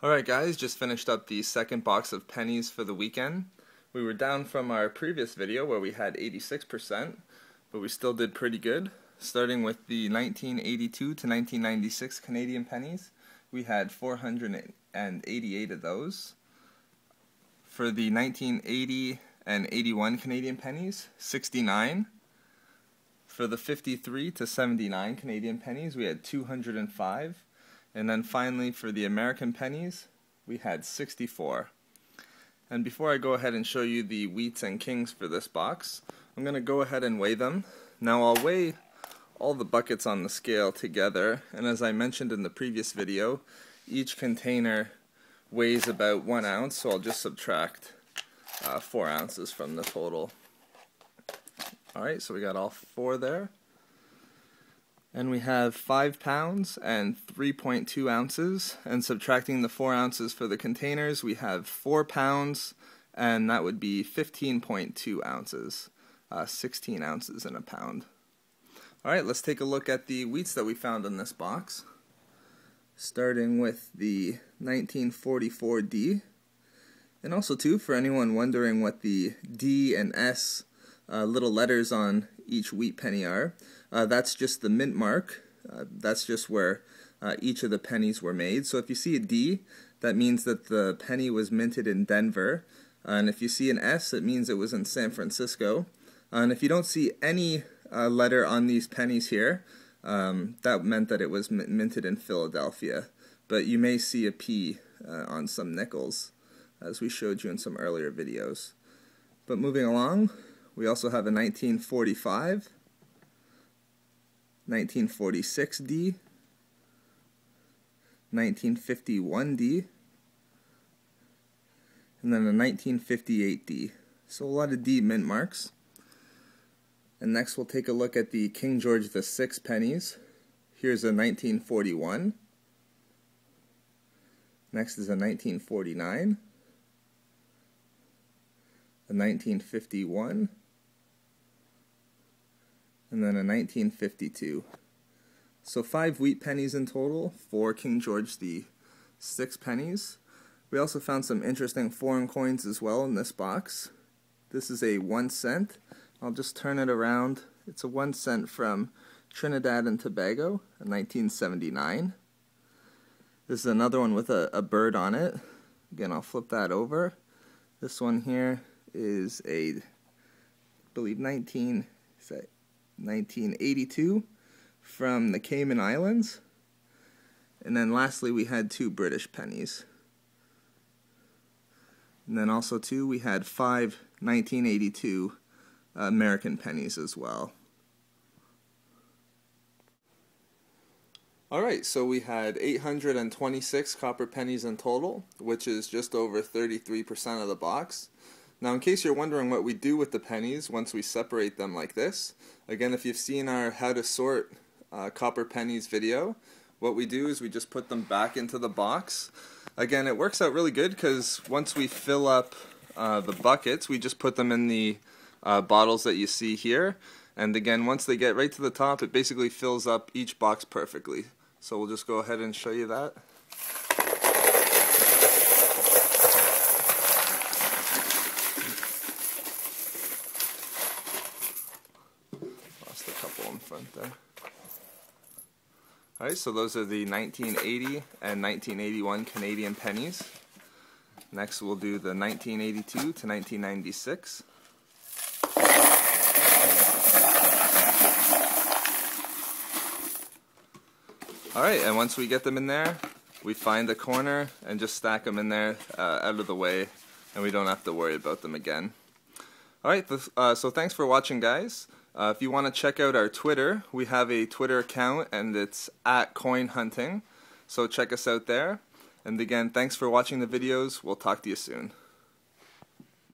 Alright guys, just finished up the second box of pennies for the weekend. We were down from our previous video where we had 86%, but we still did pretty good. Starting with the 1982 to 1996 Canadian pennies, we had 488 of those. For the 1980 and 81 Canadian pennies, 69. For the 53 to 79 Canadian pennies, we had 205. And then finally, for the American pennies, we had 64. And before I go ahead and show you the wheats and kings for this box, I'm going to go ahead and weigh them. Now I'll weigh all the buckets on the scale together, and as I mentioned in the previous video, each container weighs about 1 ounce, so I'll just subtract 4 ounces from the total. Alright, so we got all 4 there. And we have 5 pounds and 3.2 ounces, and subtracting the 4 ounces for the containers, we have 4 pounds, and that would be 15.2 ounces, 16 ounces in a pound. Alright, let's take a look at the wheats that we found in this box, starting with the 1944D. And also too, for anyone wondering what the D and S little letters on each wheat penny are, that's just the mint mark. That's just where each of the pennies were made. So if you see a D, that means that the penny was minted in Denver. And if you see an S, it means it was in San Francisco. And if you don't see any letter on these pennies here, that meant that it was minted in Philadelphia. But you may see a P on some nickels, as we showed you in some earlier videos. But moving along, we also have a 1945, 1946D, 1951D, and then a 1958D. So a lot of D mint marks. And next we'll take a look at the King George VI pennies. Here's a 1941. Next is a 1949, a 1951, and then a 1952. So 5 wheat pennies in total, 4 King George VI pennies. We also found some interesting foreign coins as well in this box. This is a 1 cent. I'll just turn it around. It's a 1 cent from Trinidad and Tobago in 1979. This is another one with a bird on it. Again, I'll flip that over. This one here is a, I believe, 1982 from the Cayman Islands. And then lastly, we had 2 British pennies. And then also too, we had 5 1982 American pennies as well. Alright, so we had 826 copper pennies in total, which is just over 33% of the box. Now, in case you're wondering what we do with the pennies once we separate them like this, again, if you've seen our how to sort copper pennies video, what we do is we just put them back into the box. Again, it works out really good because once we fill up the buckets, we just put them in the bottles that you see here. And again, once they get right to the top, it basically fills up each box perfectly. So we'll just go ahead and show you that. Lost a couple in front there. Alright, so those are the 1980 and 1981 Canadian pennies. Next we'll do the 1982 to 1996. Alright, and once we get them in there, we find a corner and just stack them in there out of the way, and we don't have to worry about them again. Alright, so thanks for watching, guys. If you want to check out our Twitter, we have a Twitter account, and it's @coinhunting, so check us out there. And again, thanks for watching the videos. We'll talk to you soon.